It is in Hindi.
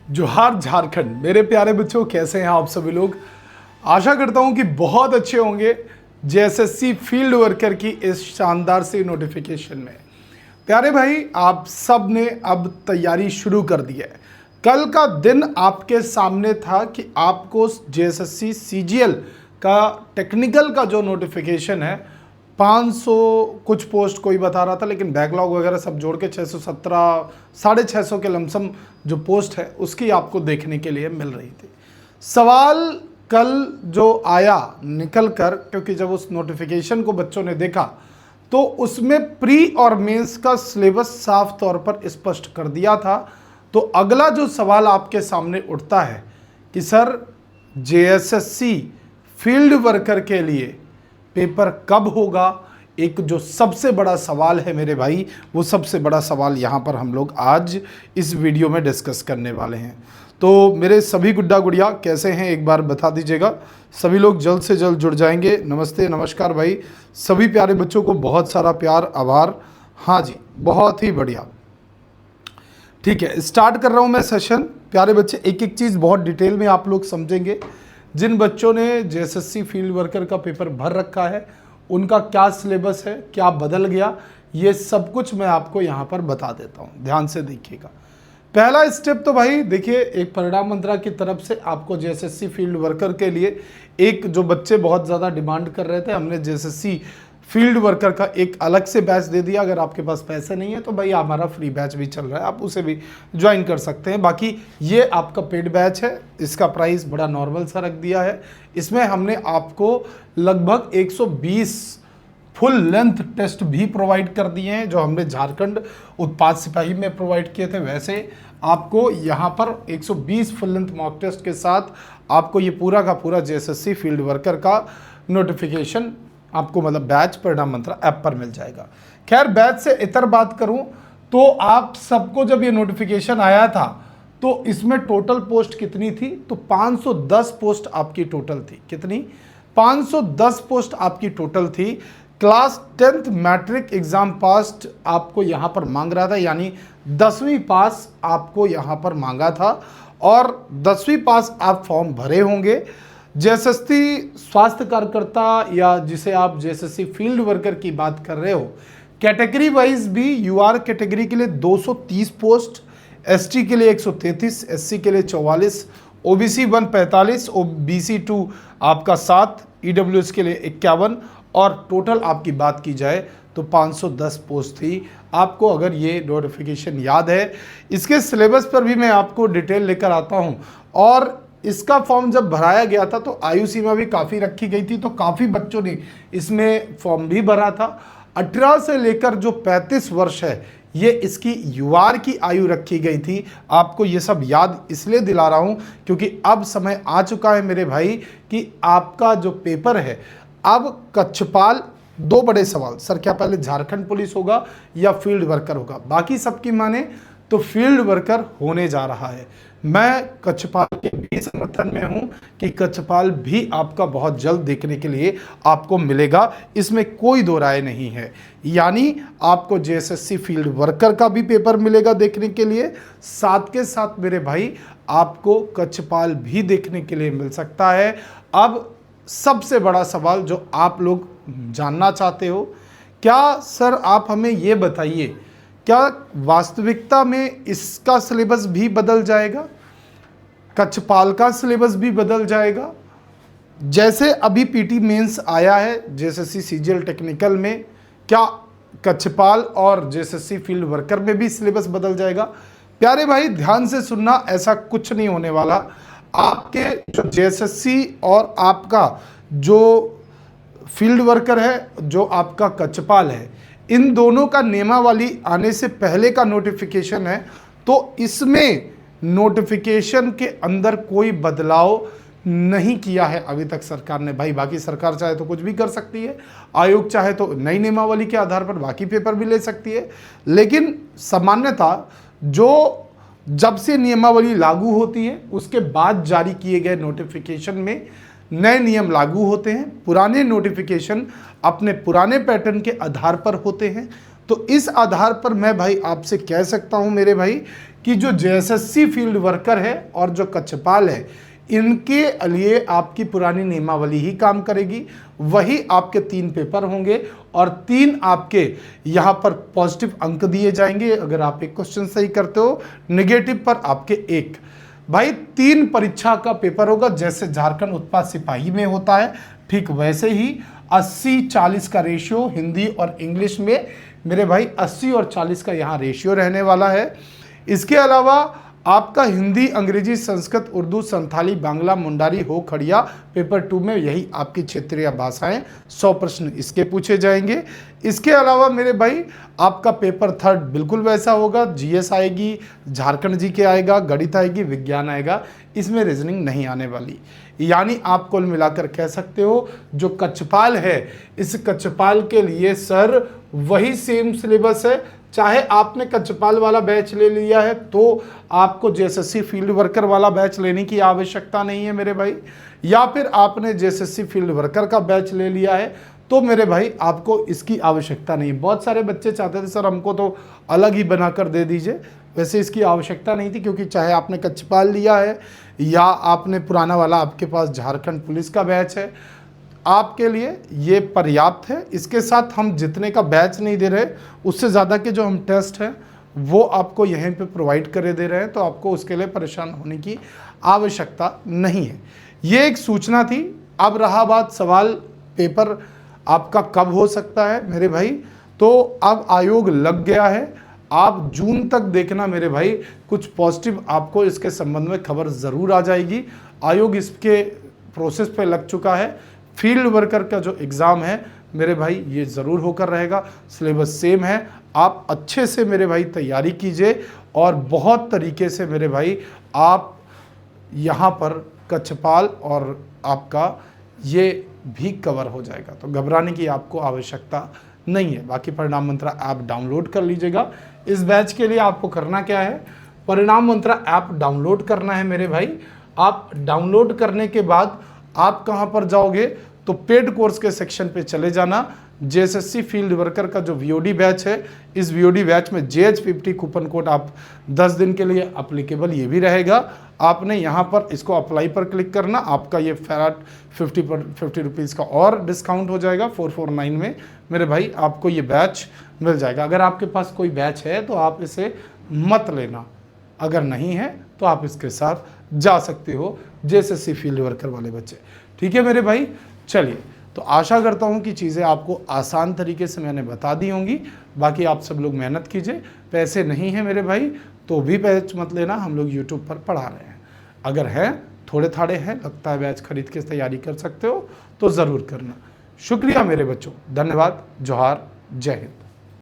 जोहार झारखंड। मेरे प्यारे बच्चों, कैसे हैं आप सभी लोग। आशा करता हूं कि बहुत अच्छे होंगे जेएसएससी फील्ड वर्कर की इस शानदार सी नोटिफिकेशन में। प्यारे भाई, आप सब ने अब तैयारी शुरू कर दी है। कल का दिन आपके सामने था कि आपको जेएसएससी सीजीएल का टेक्निकल का जो नोटिफिकेशन है 500 कुछ पोस्ट कोई बता रहा था, लेकिन बैकलॉग वगैरह सब जोड़ के 617 650 के लमसम जो पोस्ट है उसकी आपको देखने के लिए मिल रही थी। सवाल कल जो आया निकल कर, क्योंकि जब उस नोटिफिकेशन को बच्चों ने देखा तो उसमें प्री और मेंस का सिलेबस साफ तौर पर स्पष्ट कर दिया था। तो अगला जो सवाल आपके सामने उठता है कि सर जेएसएससी फील्ड वर्कर के लिए पेपर कब होगा। एक जो सबसे बड़ा सवाल है मेरे भाई, वो सबसे बड़ा सवाल यहाँ पर हम लोग आज इस वीडियो में डिस्कस करने वाले हैं। तो मेरे सभी गुड्डा गुड़िया कैसे हैं एक बार बता दीजिएगा। सभी लोग जल्द से जल्द जुड़ जाएंगे। नमस्ते, नमस्कार भाई। सभी प्यारे बच्चों को बहुत सारा प्यार, आभार। हाँ जी, बहुत ही बढ़िया। ठीक है, स्टार्ट कर रहा हूँ मैं सेशन। प्यारे बच्चे, एक एक चीज़ बहुत डिटेल में आप लोग समझेंगे। जिन बच्चों ने जेएसएससी फील्ड वर्कर का पेपर भर रखा है उनका क्या सिलेबस है, क्या बदल गया, ये सब कुछ मैं आपको यहाँ पर बता देता हूँ। ध्यान से देखिएगा। पहला स्टेप तो भाई देखिए, एक परिणाम मंत्रा की तरफ से आपको जेएसएससी फील्ड वर्कर के लिए एक जो बच्चे बहुत ज़्यादा डिमांड कर रहे थे, हमने जेएसएससी फील्ड वर्कर का एक अलग से बैच दे दिया। अगर आपके पास पैसे नहीं है तो भाई हमारा फ्री बैच भी चल रहा है, आप उसे भी ज्वाइन कर सकते हैं। बाकी ये आपका पेड बैच है, इसका प्राइस बड़ा नॉर्मल सा रख दिया है। इसमें हमने आपको लगभग 120 फुल लेंथ टेस्ट भी प्रोवाइड कर दिए हैं, जो हमने झारखंड उत्पाद सिपाही में प्रोवाइड किए थे। वैसे आपको यहाँ पर 120 फुल लेंथ मॉक टेस्ट के साथ आपको ये पूरा का पूरा जेएसएससी फील्ड वर्कर का नोटिफिकेशन आपको मतलब बैच परिणाम मंत्रा ऐप पर मिल जाएगा। खैर, बैच से इतर बात करूं तो आप सबको जब ये नोटिफिकेशन आया था तो इसमें टोटल पोस्ट कितनी थी, तो 510 पोस्ट आपकी टोटल थी। कितनी? 510 पोस्ट आपकी टोटल थी। क्लास 10th मैट्रिक एग्जाम पास आपको यहाँ पर मांग रहा था, यानी 10वीं पास आपको यहाँ पर मांगा था, और 10वीं पास आप फॉर्म भरे होंगे। जेएसएससी स्वास्थ्य कार्यकर्ता या जिसे आप जेएसएससी फील्ड वर्कर की बात कर रहे हो, कैटेगरी वाइज भी यूआर कैटेगरी के लिए 230 पोस्ट, एसटी के लिए 133, एससी के लिए 44, ओबीसी 145, ओबीसी 2 आपका 7, ईडब्ल्यूएस के लिए 51, और टोटल आपकी बात की जाए तो 510 पोस्ट थी। आपको अगर ये नोटिफिकेशन याद है, इसके सिलेबस पर भी मैं आपको डिटेल लेकर आता हूँ। और इसका फॉर्म जब भराया गया था तो आयु सीमा भी काफ़ी रखी गई थी, तो काफ़ी बच्चों ने इसमें फॉर्म भी भरा था। 18 से लेकर जो 35 वर्ष है, ये इसकी यूआर की आयु रखी गई थी। आपको ये सब याद इसलिए दिला रहा हूँ क्योंकि अब समय आ चुका है मेरे भाई कि आपका जो पेपर है, अब कक्षपाल 2 बड़े सवाल, सर क्या पहले झारखंड पुलिस होगा या फील्ड वर्कर होगा। बाकी सबकी माने तो फील्ड वर्कर होने जा रहा है। मैं कक्षपाल के भी समर्थन में हूं कि कक्षपाल भी आपका बहुत जल्द देखने के लिए आपको मिलेगा, इसमें कोई दो राय नहीं है। यानी आपको जेएसएससी फील्ड वर्कर का भी पेपर मिलेगा देखने के लिए, साथ के साथ मेरे भाई आपको कक्षपाल भी देखने के लिए मिल सकता है। अब सबसे बड़ा सवाल जो आप लोग जानना चाहते हो, क्या सर आप हमें ये बताइए, क्या वास्तविकता में इसका सिलेबस भी बदल जाएगा, कक्षपाल का सिलेबस भी बदल जाएगा? जैसे अभी पीटी मेंस आया है जेएसएससी सीजीएल टेक्निकल में, क्या कक्षपाल और जेएसएससी फील्ड वर्कर में भी सिलेबस बदल जाएगा? प्यारे भाई ध्यान से सुनना, ऐसा कुछ नहीं होने वाला। आपके जो जेएसएससी और आपका जो फील्ड वर्कर है, जो आपका कक्षपाल है, इन दोनों का नियमावली आने से पहले का नोटिफिकेशन है, तो इसमें नोटिफिकेशन के अंदर कोई बदलाव नहीं किया है अभी तक सरकार ने। भाई बाकी सरकार चाहे तो कुछ भी कर सकती है, आयोग चाहे तो नई नियमावली के आधार पर बाकी पेपर भी ले सकती है, लेकिन सामान्यतः जो जब से नियमावली लागू होती है उसके बाद जारी किए गए नोटिफिकेशन में नए नियम लागू होते हैं। पुराने नोटिफिकेशन अपने पुराने पैटर्न के आधार पर होते हैं। तो इस आधार पर मैं भाई आपसे कह सकता हूं मेरे भाई कि जो जेएसएससी फील्ड वर्कर है और जो कक्षपाल है, इनके लिए आपकी पुरानी नियमावली ही काम करेगी। वही आपके 3 पेपर होंगे और 3 आपके यहाँ पर पॉजिटिव अंक दिए जाएंगे अगर आप एक क्वेश्चन सही करते हो, नेगेटिव पर आपके 1। भाई 3 परीक्षा का पेपर होगा, जैसे झारखंड उत्पाद सिपाही में होता है ठीक वैसे ही 80-40 का रेशियो हिंदी और इंग्लिश में मेरे भाई 80 और 40 का यहाँ रेशियो रहने वाला है। इसके अलावा आपका हिंदी, अंग्रेजी, संस्कृत, उर्दू, संथाली, बांग्ला, मुंडारी, हो, खड़िया पेपर 2 में यही आपकी क्षेत्रीय भाषाएं 100 प्रश्न इसके पूछे जाएंगे। इसके अलावा मेरे भाई आपका पेपर 3 बिल्कुल वैसा होगा, जीएस आएगी, झारखंड जी के आएगा, गणित आएगी, विज्ञान आएगा, इसमें रीजनिंग नहीं आने वाली। यानी आप कुल मिलाकर कह सकते हो जो कक्षपाल है, इस कक्षपाल के लिए सर वही सेम सिलेबस है। चाहे आपने कक्षपाल वाला बैच ले लिया है तो आपको जेएसएससी फील्ड वर्कर वाला बैच लेने की आवश्यकता नहीं है मेरे भाई, या फिर आपने जेएसएससी फील्ड वर्कर का बैच ले लिया है तो मेरे भाई आपको इसकी आवश्यकता नहीं है। बहुत सारे बच्चे चाहते थे सर हमको तो अलग ही बनाकर दे दीजिए, वैसे इसकी आवश्यकता नहीं थी, क्योंकि चाहे आपने कक्षपाल लिया है या आपने पुराना वाला आपके पास झारखंड पुलिस का बैच है, आपके लिए ये पर्याप्त है। इसके साथ हम जितने का बैच नहीं दे रहे, उससे ज़्यादा के जो हम टेस्ट हैं वो आपको यहीं पे प्रोवाइड करे दे रहे हैं, तो आपको उसके लिए परेशान होने की आवश्यकता नहीं है। ये एक सूचना थी। अब रहा बात सवाल पेपर आपका कब हो सकता है मेरे भाई, तो अब आयोग लग गया है, आप जून तक देखना मेरे भाई, कुछ पॉजिटिव आपको इसके संबंध में खबर ज़रूर आ जाएगी। आयोग इसके प्रोसेस पे लग चुका है। फील्ड वर्कर का जो एग्ज़ाम है मेरे भाई ये ज़रूर होकर रहेगा, सिलेबस सेम है। आप अच्छे से मेरे भाई तैयारी कीजिए और बहुत तरीके से मेरे भाई आप यहाँ पर कक्षपाल और आपका ये भी कवर हो जाएगा, तो घबराने की आपको आवश्यकता नहीं है। बाकी परिणाम मंत्रा ऐप डाउनलोड कर लीजिएगा। इस बैच के लिए आपको करना क्या है, परिणाम मंत्रा ऐप डाउनलोड करना है मेरे भाई। आप डाउनलोड करने के बाद आप कहाँ पर जाओगे, तो पेड कोर्स के सेक्शन पे चले जाना। जेएसएससी फील्ड वर्कर का जो वीओडी बैच है, इस वीओडी बैच में JH50 कूपन कोड आप 10 दिन के लिए अप्लीकेबल ये भी रहेगा। आपने यहाँ पर इसको अप्लाई पर क्लिक करना, आपका ये फैराट 50 रुपीज़ का और डिस्काउंट हो जाएगा। 449 में मेरे भाई आपको ये बैच मिल जाएगा। अगर आपके पास कोई बैच है तो आप इसे मत लेना, अगर नहीं है तो आप इसके साथ जा सकते हो, जेएसएससी फील्ड वर्कर वाले बच्चे। ठीक है मेरे भाई, चलिए, तो आशा करता हूँ कि चीज़ें आपको आसान तरीके से मैंने बता दी होंगी। बाकी आप सब लोग मेहनत कीजिए। पैसे नहीं है मेरे भाई तो भी बैच मत लेना, हम लोग यूट्यूब पर पढ़ा रहे हैं। अगर है थोड़े थाड़े हैं, लगता है बैच खरीद के तैयारी कर सकते हो तो ज़रूर करना। शुक्रिया मेरे बच्चों, धन्यवाद, जोहार, जय हिंद।